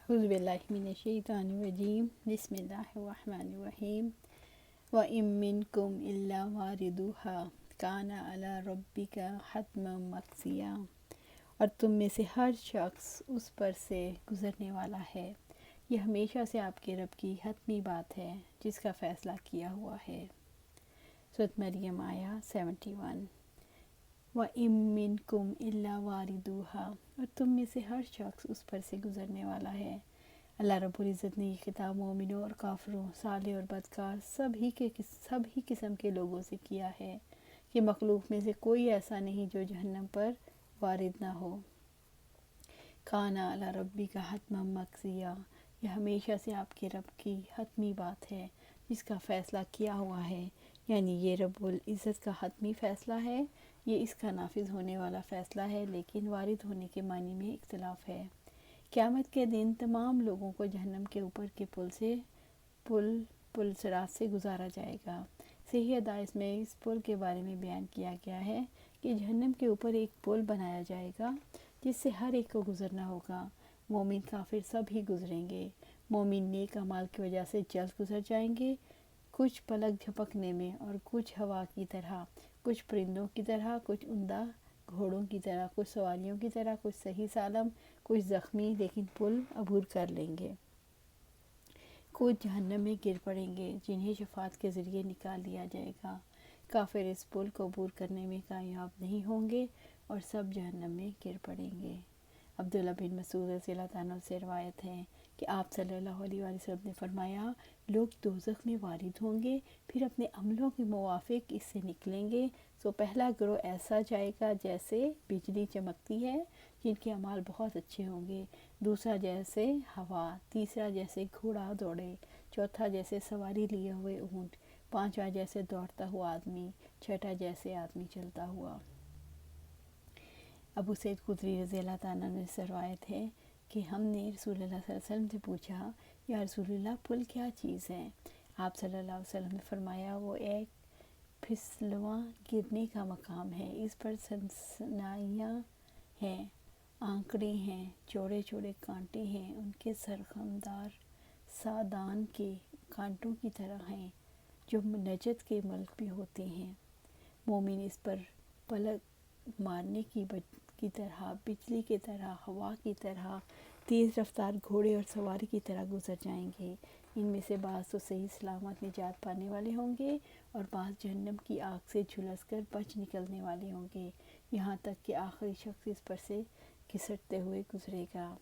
اعوذ باللہ من الشیطان الرجیم بسم اللہ الرحمن الرحیم وَإِن مِّنكُمْ إِلَّا وَارِدُهَا كَانَ عَلَى رَبِّكَ حَتْمًا مَّقْضِيًّا، اور تم میں سے ہر شخص اس پر سے گزرنے والا ہے، یہ ہمیشہ سے آپ کے رب کی حتمی بات ہے جس کا فیصلہ کیا ہوا ہے۔ سورۃ مریم آیہ 71۔ وَإِن مِّنكُمْ إِلَّا وَارِدُهَا، اور تم میں سے ہر شخص اس پر سے گزرنے والا ہے۔ اللہ رب العزت نے یہ خطاب مومنوں اور کافروں، صالح اور بدکار سب ہی قسم کے لوگوں سے کیا ہے کہ مخلوق میں سے کوئی ایسا نہیں جو جہنم پر وارد نہ ہو۔ کان علی ربی کا حتما مقضیہ، یہ ہمیشہ سے آپ کے رب کی حتمی بات ہے جس کا فیصلہ کیا ہوا ہے، یعنی یہ رب العزت کا حتمی فیصلہ ہے، یہ اس کا نافذ ہونے والا فیصلہ ہے، لیکن وارد ہونے کے معنی میں اختلاف ہے۔ قیامت کے دن تمام لوگوں کو جہنم کے اوپر کے پل صراط سے گزارا جائے گا۔ صحیح حدیث میں اس پل کے بارے میں بیان کیا گیا ہے کہ جہنم کے اوپر ایک پل بنایا جائے گا جس سے ہر ایک کو گزرنا ہوگا۔ مومن کافر سب ہی گزریں گے۔ مومن نیک اعمال کی وجہ سے جلد گزر جائیں گے، کچھ پلک جھپکنے میں، اور کچھ ہوا کی طرح، کچھ پرندوں کی طرح، کچھ عمدہ گھوڑوں کی طرح، کچھ سواریوں کی طرح، کچھ صحیح سالم، کچھ زخمی لیکن پل عبور کر لیں گے۔ کچھ جہنم میں گر پڑیں گے جنہیں شفاعت کے ذریعے نکال لیا جائے گا۔ کافر اس پل کو عبور کرنے میں کامیاب نہیں ہوں گے اور سب جہنم میں گر پڑیں گے۔ عبداللہ بن مسعود رضی اللہ عنہ سے روایت ہے کہ آپ صلی اللہ علیہ وسلم نے فرمایا، لوگ دوزخ میں وارد ہوں گے، پھر اپنے عملوں کے موافق اس سے نکلیں گے، تو پہلا گروہ ایسا جائے گا جیسے بجلی چمکتی ہے، جن کے اعمال بہت اچھے ہوں گے، دوسرا جیسے ہوا، تیسرا جیسے گھوڑا دوڑے، چوتھا جیسے سواری لیے ہوئے اونٹ، پانچواں جیسے دوڑتا ہوا آدمی، چھٹا جیسے آدمی چلتا ہوا۔ ابو سعید خدری رضی اللہ عنہ سے روایت ہے کہ ہم نے رسول اللہ صلی اللہ علیہ وسلم سے پوچھا، یا رسول اللہ پل کیا چیز ہے؟ آپ صلی اللہ علیہ وسلم نے فرمایا، وہ ایک پھسلواں گرنے کا مقام ہے، اس پر سنسنائیاں ہیں، آنکڑے ہیں، چوڑے چوڑے کانٹے ہیں، ان کے سرخمدار سادان کے کانٹوں کی طرح ہیں جو نجد کے ملک بھی ہوتے ہیں۔ مومن اس پر پلک مارنے کی طرح، بجلی کی طرح، ہوا کی طرح، تیز رفتار گھوڑے اور سواری کی طرح گزر جائیں گے۔ ان میں سے بعض تو صحیح سلامت نجات پانے والے ہوں گے اور بعض جہنم کی آگ سے جھلس کر بچ نکلنے والے ہوں گے، یہاں تک کہ آخری شخص اس پر سے گھسٹتے ہوئے گزرے گا۔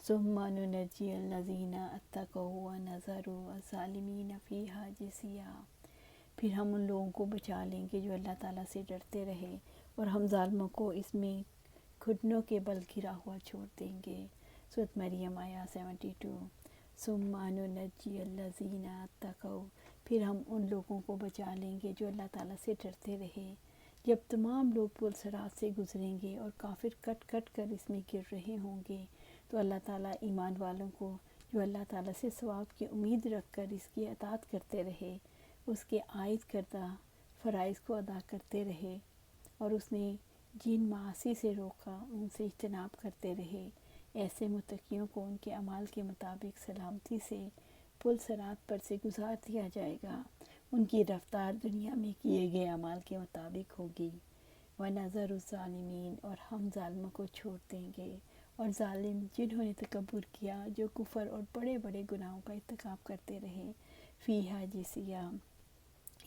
ثم ننجی الذین اتقوا ونذر الظالمین فیہا جثیا، پھر ہم ان لوگوں کو بچا لیں گے جو اللہ تعالیٰ سے ڈرتے رہے، اور ہم ظالموں کو اس میں گھٹنوں کے بل گرا ہوا چھوڑ دیں گے۔ سورۃ مریم آیہ 72۔ ثم ننجی الذین اتقوا، پھر ہم ان لوگوں کو بچا لیں گے جو اللہ تعالیٰ سے ڈرتے رہے۔ جب تمام لوگ پل صراط سے گزریں گے اور کافر کٹ کٹ کر اس میں گر رہے ہوں گے، تو اللہ تعالیٰ ایمان والوں کو جو اللہ تعالیٰ سے ثواب کی امید رکھ کر اس کی اطاعت کرتے رہے، اس کے عائد کردہ فرائض کو ادا کرتے رہے، اور اس نے جن معاصی سے روکا ان سے اجتناب کرتے رہے، ایسے متقیوں کو ان کے اعمال کے مطابق سلامتی سے پل صراط پر سے گزار دیا جائے گا۔ ان کی رفتار دنیا میں کیے گئے اعمال کے مطابق ہوگی۔ وَنَذَرُ الظَّالِمِينَ، اور ہم ظالموں کو چھوڑ دیں گے، اور ظالم جنہوں نے تکبر کیا، جو کفر اور بڑے بڑے گناہوں کا ارتکاب کرتے رہے، فیہا جثیا،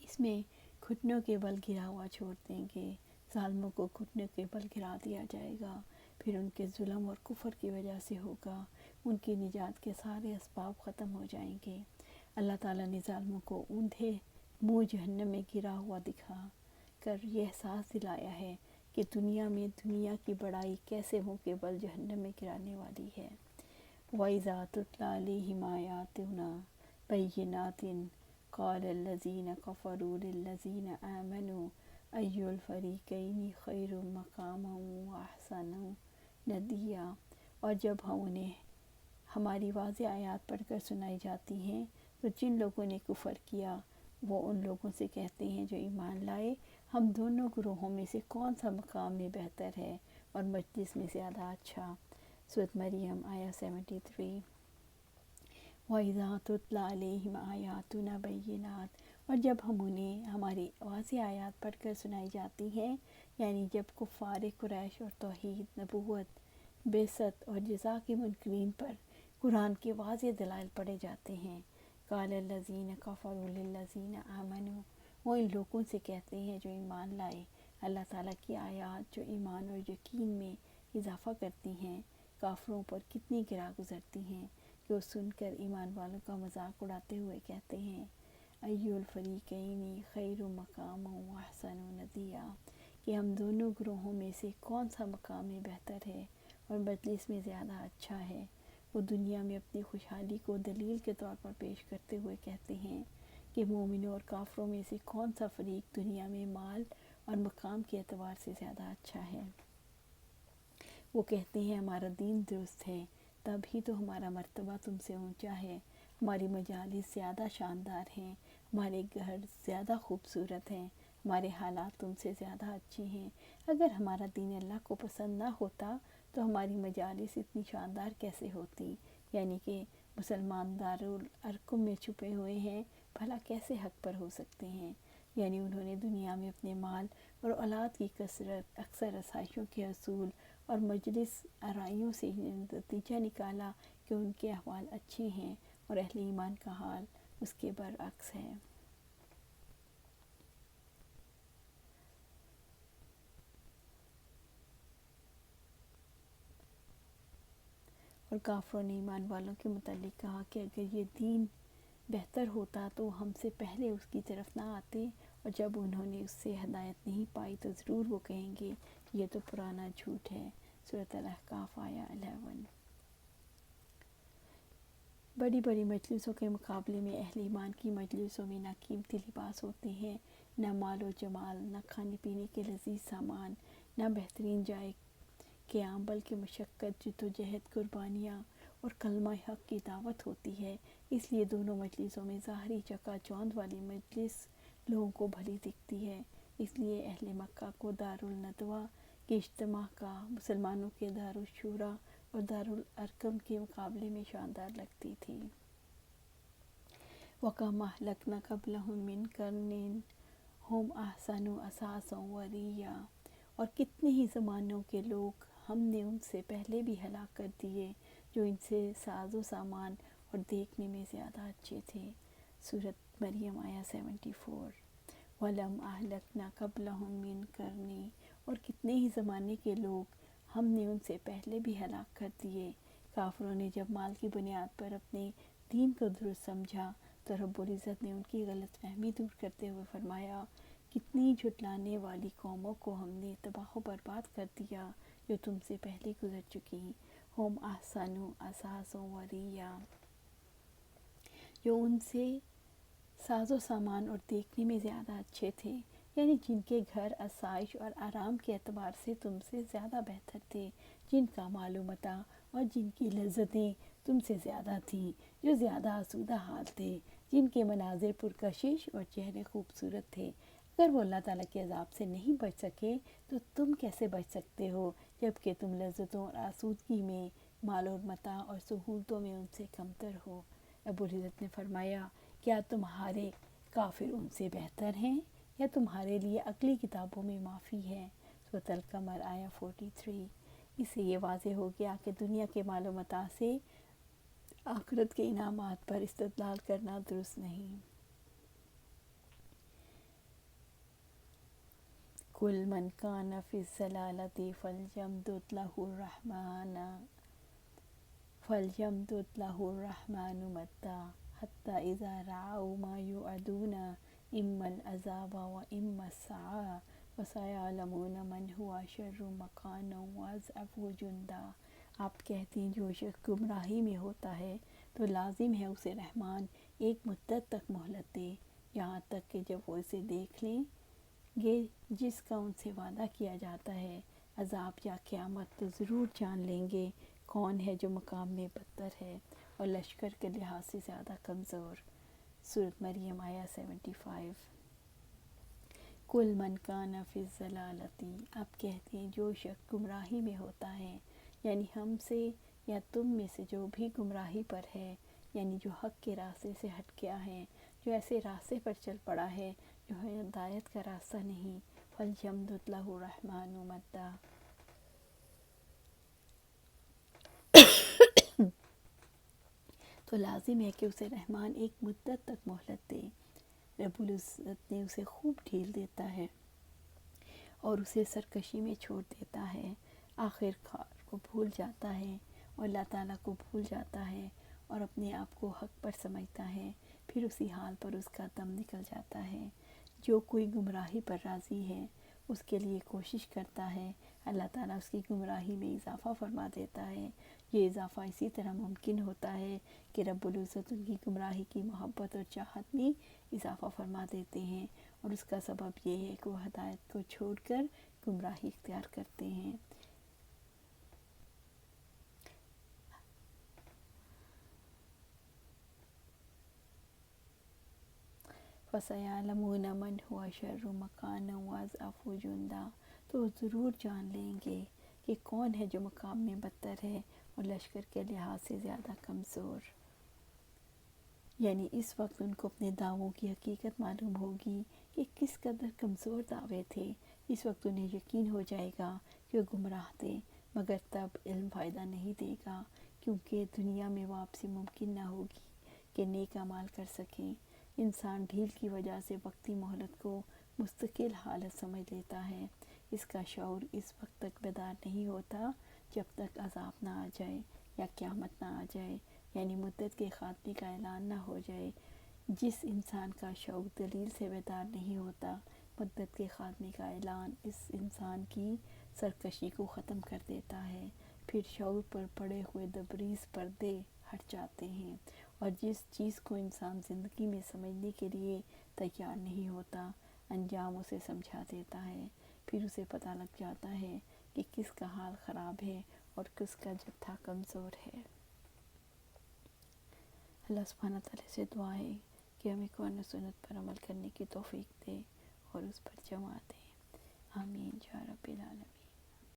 اس میں گھٹنوں کے بل گرا ہوا چھوڑ دیں گے۔ ظالموں کو گھٹنوں کے بل گرا دیا جائے گا، پھر ان کے ظلم اور کفر کی وجہ سے ہوگا، ان کی نجات کے سارے اسباب ختم ہو جائیں گے۔ اللہ تعالیٰ نے ظالموں کو اوندھے منہ جہنم میں گرا ہوا دکھا کر یہ احساس دلایا ہے کہ دنیا میں دنیا کی بڑائی کیسے منہ کے بل جہنم میں گرانے والی ہے۔ وَإِذَا تُتْلَىٰ عَلَيْهِمْ آيَاتُنَا بَيِّنَاتٍ قَالَ الَّذِينَ كَفَرُوا لِلَّذِينَ آمَنُوا أَيُّ الْفَرِيقَيْنِ خَيْرٌ مَقَامًا وَأَحْسَنُ نَدِيًّا، اور جب ہم انہیں ہماری واضح آیات پڑھ کر سنائی جاتی ہیں تو جن لوگوں نے کفر کیا وہ ان لوگوں سے کہتے ہیں جو ایمان لائے، ہم دونوں گروہوں میں سے کون سا مقام میں بہتر ہے اور مجلس میں زیادہ اچھا۔ سورۃ مریم آیا 73۔ وَإِذَا تُتْلَى عَلَيْهِمْ آيَاتُنَا بَيِّنَاتٍ، اور جب ہم انہیں ہماری واضح آیات پڑھ کر سنائی جاتی ہیں، یعنی جب کفار قریش اور توحید، نبوت، بعثت اور جزا کے منکرین پر قرآن کے واضح دلائل پڑھے جاتے ہیں، قال الذین کفروا للذین آمنوا، وہ ان لوگوں سے کہتے ہیں جو ایمان لائے، اللہ تعالیٰ کی آیات جو ایمان اور یقین میں اضافہ کرتی ہیں، کافروں پر کتنی گراں گزرتی ہیں کہ وہ سن کر ایمان والوں کا مذاق اڑاتے ہوئے کہتے ہیں، ای الفریقین خیر مقاما واحسن ندیا، کہ ہم دونوں گروہوں میں سے کون سا مقام میں بہتر ہے اور مجلس میں زیادہ اچھا ہے۔ وہ دنیا میں اپنی خوشحالی کو دلیل کے طور پر پیش کرتے ہوئے کہتے ہیں کہ مومنوں اور کافروں میں سے کون سا فریق دنیا میں مال اور مقام کے اعتبار سے زیادہ اچھا ہے۔ وہ کہتے ہیں ہمارا دین درست ہے، تب ہی تو ہمارا مرتبہ تم سے اونچا ہے، ہماری مجالس زیادہ شاندار ہیں، ہمارے گھر زیادہ خوبصورت ہیں، ہمارے حالات تم سے زیادہ اچھے ہیں۔ اگر ہمارا دین اللہ کو پسند نہ ہوتا تو ہماری مجالس اتنی شاندار کیسے ہوتی، یعنی کہ مسلمان دارالارقم میں چھپے ہوئے ہیں، بھلا کیسے حق پر ہو سکتے ہیں؟ یعنی انہوں نے دنیا میں اپنے مال اور اولاد کی کثرت، اکثر آسائشوں کے حصول اور مجلس آرائیوں سے نتیجہ نکالا کہ ان کے احوال اچھے ہیں، اور اہل ایمان کا حال اس کے برعکس ہے۔ اور کافروں نے ایمان والوں کے متعلق کہا کہ اگر یہ دین بہتر ہوتا تو ہم سے پہلے اس کی طرف نہ آتے، اور جب انہوں نے اس سے ہدایت نہیں پائی تو ضرور وہ کہیں گے یہ تو پرانا جھوٹ ہے۔ سورۃ الاحقاف آیا 11۔ بڑی بڑی مجلسوں کے مقابلے میں اہل ایمان کی مجلسوں میں نہ قیمتی لباس ہوتے ہیں، نہ مال و جمال، نہ کھانے پینے کے لذیذ سامان، نہ بہترین جائے قیام، بلکہ مشقت، جدوجہد، قربانیاں اور کلمہ حق کی دعوت ہوتی ہے۔ اس لیے دونوں مجلسوں میں ظاہری چکا چوند والی مجلس لوگوں کو بھلی دکھتی ہے۔ اس لیے اہل مکہ کو دارالندوہ کے اجتماع کا مسلمانوں کے دارالشورا اور دارالارقم کے مقابلے میں شاندار لگتی تھی۔ وَكَمْ أَهْلَكْنَا قَبْلَهُم مِّن قَرْنٍ هُمْ أَحْسَنُ أَثَاثًا وَرِئْيًا، اور کتنے ہی زمانوں کے لوگ ہم نے ان سے پہلے بھی ہلاک کر دیے جو ان سے ساز و سامان اور دیکھنے میں زیادہ اچھے تھے۔ سورۃ مریم آیا 74۔ وَلَمْ أَهْلَكْنَا قَبْلَهُم مِّن قَرْنٍ، اور کتنے ہی زمانے کے لوگ ہم نے ان سے پہلے بھی ہلاک کر دیے۔ کافروں نے جب مال کی بنیاد پر اپنے دین کو درست سمجھا تو رب العزت نے ان کی غلط فہمی دور کرتے ہوئے فرمایا، کتنی جھٹلانے والی قوموں کو ہم نے تباہ و برباد کر دیا جو تم سے پہلے گزر چکی۔ ہم احسن اثاثا ورئیا، جو ان سے ساز و سامان اور دیکھنے میں زیادہ اچھے تھے، یعنی جن کے گھر آسائش اور آرام کے اعتبار سے تم سے زیادہ بہتر تھے، جن کا مال و متاع اور جن کی لذتیں تم سے زیادہ تھیں، جو زیادہ آسودہ حال تھے، جن کے مناظر پرکشش اور چہرے خوبصورت تھے۔ اگر وہ اللہ تعالیٰ کے عذاب سے نہیں بچ سکے تو تم کیسے بچ سکتے ہو، جبکہ تم لذتوں اور آسودگی میں، مال و متاع اور سہولتوں میں ان سے کمتر ہو۔ رب العزت نے فرمایا، کیا تمہارے کافر ان سے بہتر ہیں یا تمہارے لیے عقلی کتابوں میں معافی ہے؟ سورۃ القمر آیا 43۔ اس سے یہ واضح ہو گیا کہ دنیا کے مال و متاع سے آخرت کے انعامات پر استدلال کرنا درست نہیں۔ قُلْ مَنْ كَانَ فِي الضَّلَالَةِ فَلْيَمْدُدْ لَهُ الرَّحْمَنُ مَدًّا حَتَّى إِذَا رَأَوْا مَا يُوعَدُونَ إِمَّا الْعَذَابَ وَإِمَّا السَّاعَةَ فَسَيَعْلَمُونَ مَنْ هُوَ شَرٌّ مَكَانًا وَأَضْعَفُ جُنْدًا۔ آپ کہتے ہیں جو شخص گمراہی میں ہوتا ہے تو لازم ہے اسے رحمان ایک مدت تک مہلت دے، یہاں تک کہ جب وہ اسے دیکھ لیں گے جس کا ان سے وعدہ کیا جاتا ہے، عذاب یا قیامت، تو ضرور جان لیں گے کون ہے جو مقام میں بدتر ہے اور لشکر کے لحاظ سے زیادہ کمزور۔ سورۃ مریم آیا 75۔ قُلْ مَنْ كَانَ فِي الضَّلَالَةِ، آپ کہتے ہیں جو شخص گمراہی میں ہوتا ہے، یعنی ہم سے یا تم میں سے جو بھی گمراہی پر ہے، یعنی جو حق کے راستے سے ہٹ گیا ہے، جو ایسے راستے پر چل پڑا ہے جو ہدایت کا راستہ نہیں، فَلْيَمْدُدْ لَهُ الرَّحْمَنُ مَدًّا، تو لازم ہے کہ اسے رحمان ایک مدت تک مہلت دے۔ رب العزت نے اسے خوب ڈھیل دیتا ہے اور اسے سرکشی میں چھوڑ دیتا ہے، آخر کار کو بھول جاتا ہے اور اللہ تعالیٰ کو بھول جاتا ہے اور اپنے آپ کو حق پر سمجھتا ہے، پھر اسی حال پر اس کا دم نکل جاتا ہے۔ جو کوئی گمراہی پر راضی ہے اس کے لیے کوشش کرتا ہے، اللہ تعالیٰ اس کی گمراہی میں اضافہ فرما دیتا ہے۔ یہ اضافہ اسی طرح ممکن ہوتا ہے کہ رب العزت ان کی گمراہی کی محبت اور چاہت میں اضافہ فرما دیتے ہیں، اور اس کا سبب یہ ہے کہ وہ ہدایت کو چھوڑ کر گمراہی اختیار کرتے ہیں۔ فَسَيَعْلَمُونَ مَنْ هُوَ شَرٌّ مَكَانًا وَأَضْعَفُ جُنْدًا، تو وہ ضرور جان لیں گے کہ کون ہے جو مقام میں بدتر ہے اور لشکر کے لحاظ سے زیادہ کمزور۔ یعنی اس وقت ان کو اپنے دعووں کی حقیقت معلوم ہوگی کہ کس قدر کمزور دعوے تھے۔ اس وقت انہیں یقین ہو جائے گا کہ وہ گمراہ تھے، مگر تب علم فائدہ نہیں دے گا، کیونکہ دنیا میں واپسی ممکن نہ ہوگی کہ نیک اعمال کر سکیں۔ انسان ڈھیل کی وجہ سے وقتی مہلت کو مستقل حالت سمجھ لیتا ہے۔ اس کا شعور اس وقت تک بیدار نہیں ہوتا جب تک عذاب نہ آ جائے یا قیامت نہ آ جائے، یعنی مدت کے خاتمے کا اعلان نہ ہو جائے۔ جس انسان کا شعور دلیل سے بیدار نہیں ہوتا، مدت کے خاتمے کا اعلان اس انسان کی سرکشی کو ختم کر دیتا ہے، پھر شعور پر پڑے ہوئے تبریز پردے ہٹ جاتے ہیں، اور جس چیز کو انسان زندگی میں سمجھنے کے لیے تیار نہیں ہوتا، انجام اسے سمجھا دیتا ہے، پھر اسے پتہ لگ جاتا ہے کہ کس کا حال خراب ہے اور کس کا جتھا کمزور ہے۔ اللہ سبحانہ تعالیٰ سے دعا ہے کہ ہمیں قرآن و سنت پر عمل کرنے کی توفیق دے اور اس پر جمع دے۔ آمین یا رب العالمین۔